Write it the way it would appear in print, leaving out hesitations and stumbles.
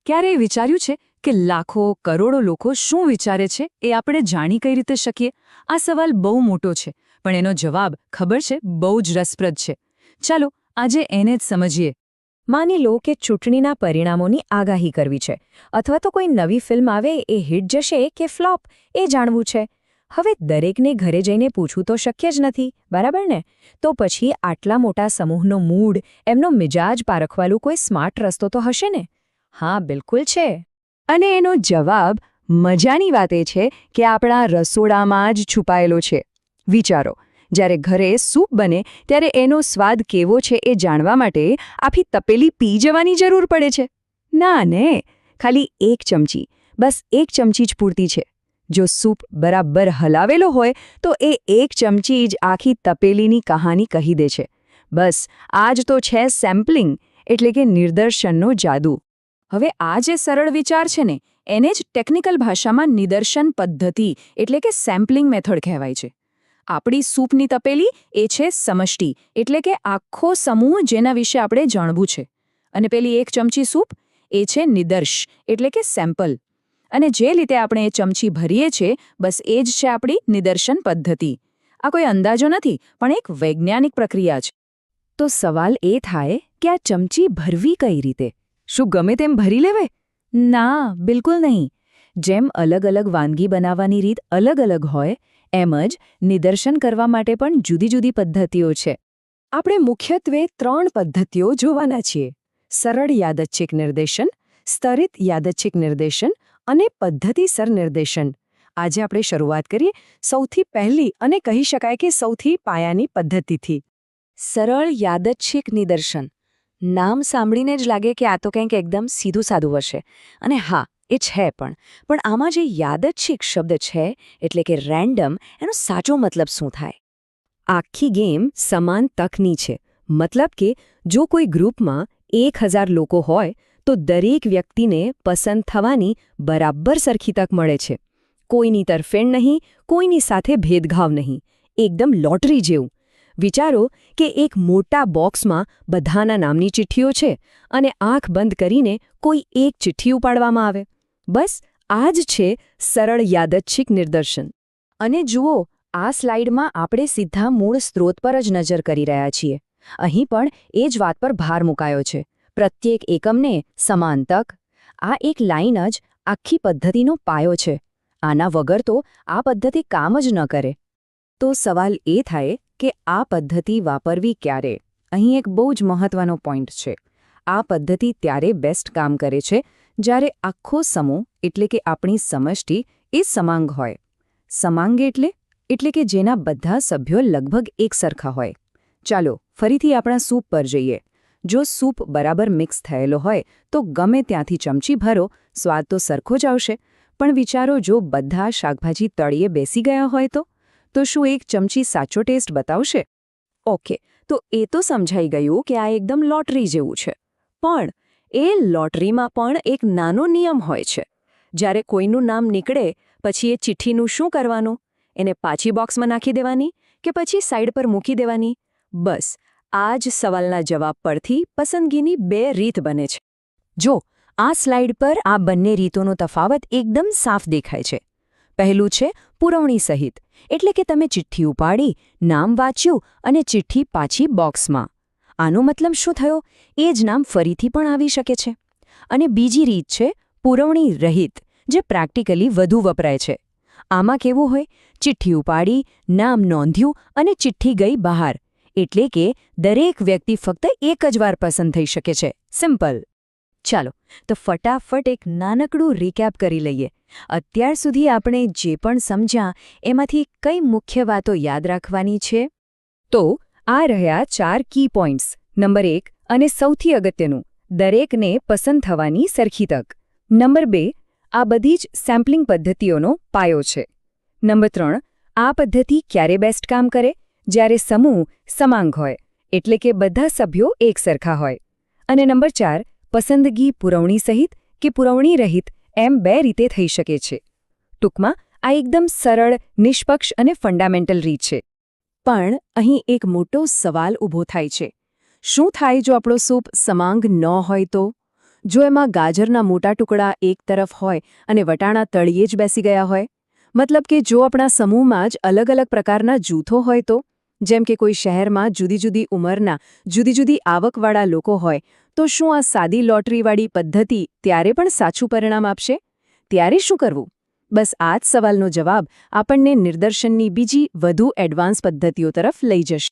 ક્યારેય વિચાર્યું છે કે લાખો કરોડો લોકો શું વિચારે છે એ આપણે જાણી કઈ રીતે શકીએ? આ સવાલ બહુ મોટો છે, પણ એનો જવાબ ખબર છે બહુ જ રસપ્રદ છે. ચાલો આજે એને જ સમજીએ. માની લો કે ચૂંટણીના પરિણામોની આગાહી કરવી છે, અથવા તો કોઈ નવી ફિલ્મ આવે એ હિટ જશે કે ફ્લોપ એ જાણવું છે. હવે દરેકને ઘરે જઈને પૂછવું તો શક્ય જ નથી, બરાબર ને? તો પછી આટલા મોટા સમૂહનો મૂડ, એમનો મિજાજ પારખવાનું કોઈ સ્માર્ટ રસ્તો તો હશે ને? હા, બિલકુલ છે. અને એનો જવાબ મજાની વાત એ છે કે આપણા રસોડામાં જ છુપાયેલો છે. વિચારો, જ્યારે ઘરે સૂપ બને ત્યારે એનો સ્વાદ કેવો છે એ જાણવા માટે આખી તપેલી પી જવાની જરૂર પડે છે? ના ને, ખાલી એક ચમચી, બસ એક ચમચી જ પૂરતી છે. જો સૂપ બરાબર હલાવેલો હોય તો એ એક ચમચી જ આખી તપેલીની કહાની કહી દે છે. બસ આ જ તો છે સેમ્પલિંગ, એટલે કે નિદર્શનનો જાદુ. હવે આ જે સરળ વિચાર છે ને, એને જ ટેકનિકલ ભાષામાં નિદર્શન પદ્ધતિ એટલે કે સેમ્પલિંગ મેથડ કહેવાય છે. આપણી સૂપની તપેલી એ છે સમષ્ટિ, એટલે કે આખો સમૂહ જેના વિશે આપણે જાણવું છે. અને પેલી એક ચમચી સૂપ એ છે નિદર્શ, એટલે કે સેમ્પલ. અને જે રીતે આપણે એ ચમચી ભરીએ છીએ, બસ એ જ છે આપણી નિદર્શન પદ્ધતિ. આ કોઈ અંદાજો નથી, પણ એક વૈજ્ઞાનિક પ્રક્રિયા છે. તો સવાલ એ થાય કે આ ચમચી ભરવી કઈ રીતે? શું ગમે તેમ ભરી લેવાય? ના, બિલકુલ નહીં. જેમ અલગ અલગ વાનગી બનાવવાની રીત અલગ અલગ હોય, એમ જ નિદર્શન કરવા માટે પણ જુદી જુદી પદ્ધતિઓ છે. આપણે મુખ્યત્વે 3 પદ્ધતિઓ જોવાના છીએ: સરળ યાદચ્છિક નિર્દેશન, સ્તરિત યાદચ્છિક નિર્દેશન અને પદ્ધતિસર નિર્દેશન. આજે આપણે શરૂઆત કરીએ સૌથી પહેલી અને કહી શકાય કે સૌથી પાયાની પદ્ધતિથી. સરળ યાદચ્છિક નિદર્શન. નામ સાંભળીને જ લાગે કે આ તો કંઈક એકદમ સીધું સાદું હશે. અને હા, એ છે પણ આમાં જે યાદચ્છિક શબ્દ છે, એટલે કે રેન્ડમ, એનો સાચો મતલબ શું થાય? આખી ગેમ સમાન તકની છે. મતલબ કે જો કોઈ ગ્રુપમાં 1000 લોકો હોય તો દરેક વ્યક્તિને પસંદ થવાની બરાબર સરખી તક મળે છે. કોઈની તરફેણ નહીં, કોઈની સાથે ભેદભાવ નહીં. એકદમ લોટરી જેવું. વિચારો કે એક મોટા બોક્સમાં બધાના નામની ચિઠ્ઠીઓ છે અને આંખ બંધ કરીને કોઈ એક ચિઠ્ઠી ઉપાડવામાં આવે. બસ આ જ છે સરળ યાદચ્છિક નિદર્શન. અને જુઓ, આ સ્લાઇડમાં આપણે સીધા મૂળ સ્ત્રોત પર જ નજર કરી રહ્યા છીએ. અહીં પણ એ જ વાત પર ભાર મુકાયો છે. પ્રત્યેક એકમને સમાન તક. આ એક લાઇન જ આખી પદ્ધતિનો પાયો છે. આના વગર તો આ પદ્ધતિ કામ જ ન કરે. તો સવાલ એ થાય કે આ પદ્ધતિ વાપરવી ક્યારે? અહીં એક બહુ જ મહત્વનો પોઈન્ટ છે. આ પદ્ધતિ ત્યારે બેસ્ટ કામ કરે છે જ્યારે આખો સમૂહ, એટલે કે આપણી સમષ્ટિ, એ સમાંગ હોય. સમાંગ એટલે કે જેના બધા સભ્યો લગભગ એકસરખા હોય. ચાલો ફરીથી આપણા સૂપ પર જઈએ. જો સૂપ બરાબર મિક્સ થયેલો હોય તો ગમે ત્યાંથી ચમચી ભરો, સ્વાદ તો સરખો જ આવશે. પણ વિચારો, જો બધા શાકભાજી તળિયે બેસી ગયા હોય તો શું એક ચમચી સાચો ટેસ્ટ બતાવશે? ઓકે, તો એ તો સમજાઈ ગયું કે આ એકદમ લોટરી જેવું છે. પણ એ લોટરીમાં પણ એક નાનો નિયમ હોય છે. જ્યારે કોઈનું નામ નીકળે પછી એ ચિઠ્ઠીનું શું કરવાનું? એને પાછી બોક્સમાં નાખી દેવાની કે પછી સાઈડ પર મૂકી દેવાની? બસ આ જ સવાલના જવાબ પરથી પસંદગીની 2 રીત બને છે. જો આ સ્લાઇડ પર આ બંને રીતોનો તફાવત એકદમ સાફ દેખાય છે. પહેલું છે પુરવણી સહિત, એટલે કે તમે ચિઠ્ઠી ઉપાડી, નામ વાંચ્યું અને ચિઠ્ઠી પાછી બોક્સમાં. આનો મતલબ શું થયો? એ જ નામ ફરીથી પણ આવી શકે છે. અને બીજી રીત છે પુરવણી રહિત, જે પ્રેક્ટિકલી વધુ વપરાય છે. આમાં કેવું હોય? ચિઠ્ઠી ઉપાડી, નામ નોંધ્યું અને ચિઠ્ઠી ગઈ બહાર. એટલે કે દરેક વ્યક્તિ ફક્ત એક જ વાર પસંદ થઈ શકે છે. સિમ્પલ. ચાલો તો ફટાફટ એક નાનકડું રીકેપ કરી લઈએ. અત્યાર સુધી આપણે જે પણ સમજ્યા એમાંથી કઈ મુખ્ય વાતો યાદ રાખવાની છે? તો આ રહ્યા 4 કી પોઈન્ટ્સ. નંબર 1, અને સૌથી અગત્યનું, દરેકને પસંદ થવાની સરખી તક. નંબર 2, આ બધી જ સેમ્પલિંગ પદ્ધતિઓનો પાયો છે. નંબર 3, આ પદ્ધતિ ક્યારે બેસ્ટ કામ કરે? જ્યારે સમૂહ સમાંગ હોય, એટલે કે બધા સભ્યો એકસરખા હોય. અને નંબર 4, પસંદગી પુરવણી સહિત કે પુરવણી રહિત, એમ 2 રીતે થઈ શકે છે. ટૂંકમાં આ એકદમ સરળ, નિષ્પક્ષ અને ફંડામેન્ટલ રીત છે. પણ અહીં એક મોટો સવાલ ઊભો થાય છે. શું થાય જો આપણો સૂપ સમાંગ ન હોય તો? જો એમાં ગાજરના મોટા ટુકડા એક તરફ હોય અને વટાણા તળિયે જ બેસી ગયા હોય? મતલબ કે જો આપણા સમૂહમાં જ અલગ અલગ પ્રકારના જૂથો હોય તો, જેમ કે કોઈ શહેરમાં જુદી જુદી ઉંમરના જુદી જુદી આવકવાળા લોકો હોય, તો શું આ સાદી લોટરીવાળી પદ્ધતિ ત્યારે પણ સાચું પરિણામ આપશે? ત્યારે શું કરવું? બસ આ જ સવાલનો જવાબ આપણને નિદર્શનની બીજી વધુ એડવાન્સ પદ્ધતિઓ તરફ લઈ જશે.